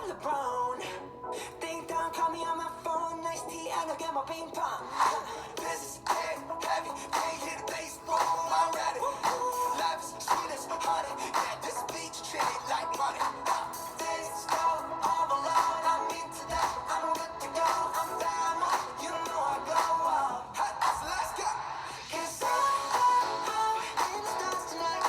LeBron. Ding dong, call me on my phone. Nice tea, I look at my ping pong. This is heavy, can't hit the baseball. I'm ready. Life is sweet as honey. Yeah, this beach treat it like money. This go all alone. I'm into that. I'm good to go. I'm down. You know I go. Let's go. 'Cause I'm in the stars tonight.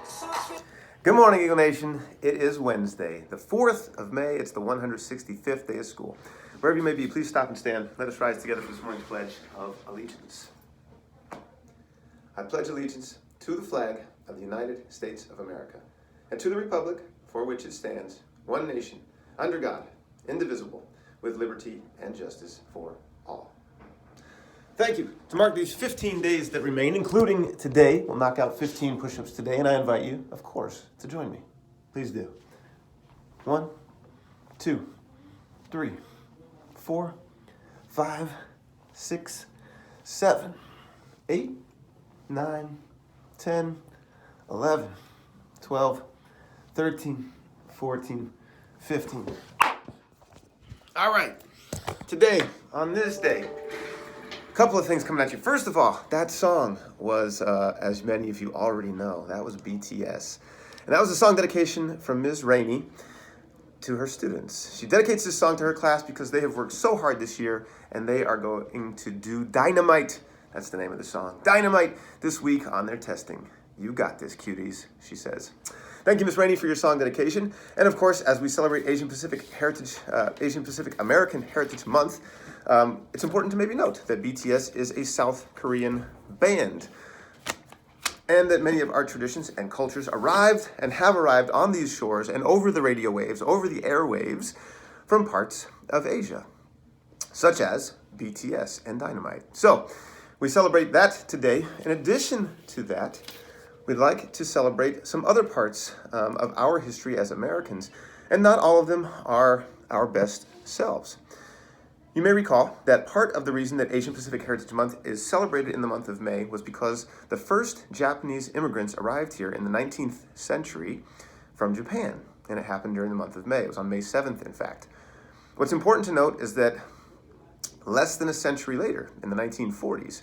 So sweet. Good morning, Eagle Nation. It is Wednesday, the 4th of May. It's the 165th day of school. Wherever you may be, please stop and stand. Let us rise together for this morning's Pledge of Allegiance. I pledge allegiance to the flag of the United States of America and to the republic for which it stands, one nation, under God, indivisible, with liberty and justice for all. Thank you. To mark these 15 days that remain, including today, we'll knock out 15 push-ups today, and I invite you, of course, to join me. Please do. 1, 2, 3, 4, 5, 6, 7, 8, 9, 10, 11, 12, 13, 14, 15. All right. Today, on this day, a couple of things coming at you. First of all, that song was, as many of you already know, that was BTS. And that was a song dedication from Ms. Rainey to her students. She dedicates this song to her class because they have worked so hard this year and they are going to do Dynamite. That's the name of the song. Dynamite this week on their testing. You got this, cuties, she says. Thank you, Ms. Rainey, for your song dedication. And of course, as we celebrate Asian Pacific American Heritage Month, it's important to maybe note that BTS is a South Korean band, and that many of our traditions and cultures arrived and have arrived on these shores and over the radio waves, over the airwaves, from parts of Asia, such as BTS and Dynamite. So we celebrate that today. In addition to that, we'd like to celebrate some other parts of our history as Americans, and not all of them are our best selves. You may recall that part of the reason that Asian Pacific Heritage Month is celebrated in the month of May was because the first Japanese immigrants arrived here in the 19th century from Japan, and it happened during the month of May. It was on May 7th, in fact. What's important to note is that less than a century later, in the 1940s,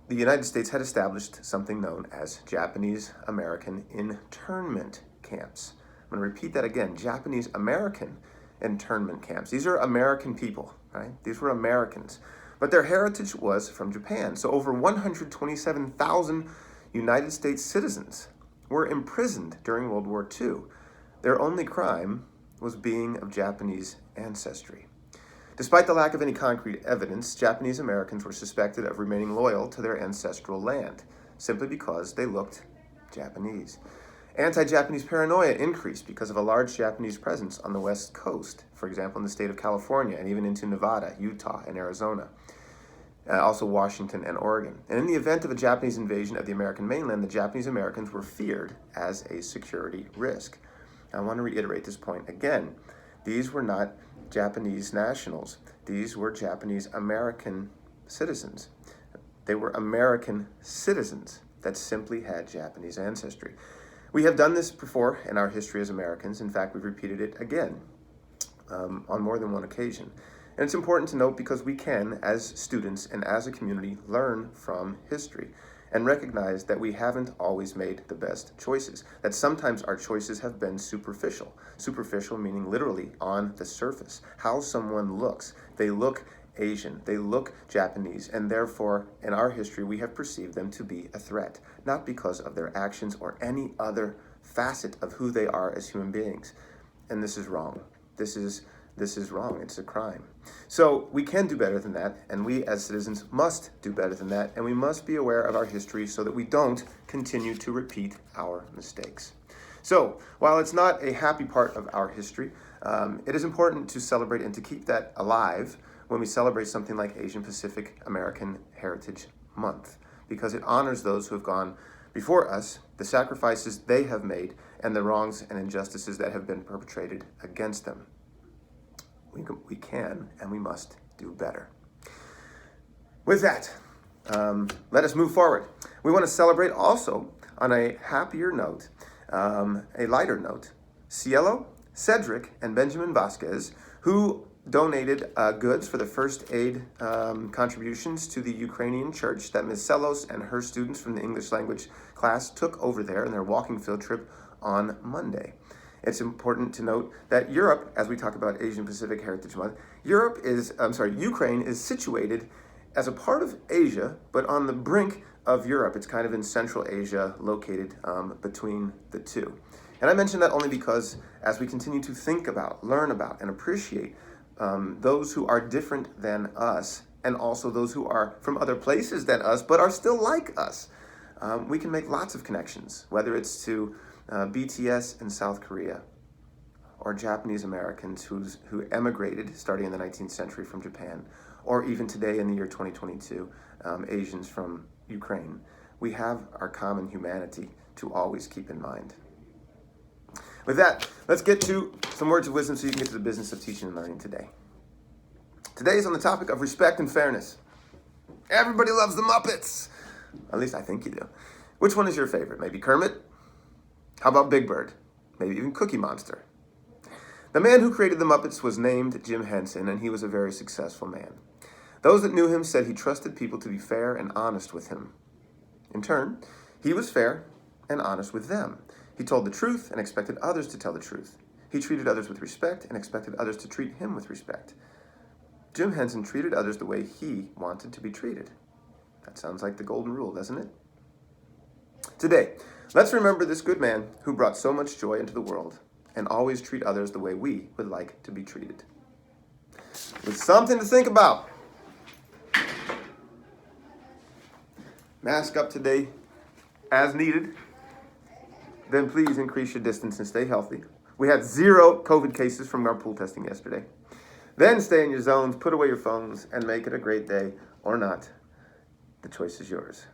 the United States had established something known as Japanese American internment camps. I'm going to repeat that again, Japanese American internment camps. These are American people, right? These were Americans. But their heritage was from Japan. So over 127,000 United States citizens were imprisoned during World War II. Their only crime was being of Japanese ancestry. Despite the lack of any concrete evidence, Japanese Americans were suspected of remaining loyal to their ancestral land, simply because they looked Japanese. Anti-Japanese paranoia increased because of a large Japanese presence on the West Coast, for example, in the state of California and even into Nevada, Utah, and Arizona, also Washington and Oregon. And in the event of a Japanese invasion of the American mainland, the Japanese Americans were feared as a security risk. I want to reiterate this point again. These were not Japanese nationals. These were Japanese American citizens. They were American citizens that simply had Japanese ancestry. We have done this before in our history as Americans. In fact, we've repeated it again on more than one occasion. And it's important to note because we can, as students and as a community, learn from history and recognize that we haven't always made the best choices, that sometimes our choices have been superficial. Superficial meaning literally on the surface, how someone looks. They look Asian, they look Japanese, and therefore, in our history, we have perceived them to be a threat, not because of their actions or any other facet of who they are as human beings. And this is wrong. This is wrong. It's a crime. So we can do better than that, and we as citizens must do better than that, and we must be aware of our history so that we don't continue to repeat our mistakes. So while it's not a happy part of our history, it is important to celebrate and to keep that alive when we celebrate something like Asian Pacific American Heritage Month, because it honors those who have gone before us, the sacrifices they have made, and the wrongs and injustices that have been perpetrated against them. We can and we must do better. With that, let us move forward. We want to celebrate also on a happier note, a lighter note, Cielo Cedric and Benjamin Vasquez, who donated goods for the first aid contributions to the Ukrainian church that Ms. Selos and her students from the English language class took over there in their walking field trip on Monday. It's important to note that Europe, as we talk about Asian Pacific Heritage Month, Ukraine is situated as a part of Asia, but on the brink of Europe. It's kind of in Central Asia, located between the two. And I mention that only because as we continue to think about, learn about, and appreciate those who are different than us, and also those who are from other places than us, but are still like us, we can make lots of connections, whether it's to BTS in South Korea, or Japanese Americans who emigrated starting in the 19th century from Japan, or even today in the year 2022, Asians from Ukraine. We have our common humanity to always keep in mind. With that, let's get to some words of wisdom so you can get to the business of teaching and learning today. Today is on the topic of respect and fairness. Everybody loves the Muppets. At least I think you do. Which one is your favorite? Maybe Kermit? How about Big Bird? Maybe even Cookie Monster? The man who created the Muppets was named Jim Henson, and he was a very successful man. Those that knew him said he trusted people to be fair and honest with him. In turn, he was fair and honest with them. He told the truth and expected others to tell the truth. He treated others with respect and expected others to treat him with respect. Jim Henson treated others the way he wanted to be treated. That sounds like the golden rule, doesn't it? Today, let's remember this good man who brought so much joy into the world and always treat others the way we would like to be treated. With something to think about. Mask up today as needed. Then please increase your distance and stay healthy. We had 0 COVID cases from our pool testing yesterday. Then stay in your zones, put away your phones, and make it a great day or not. The choice is yours.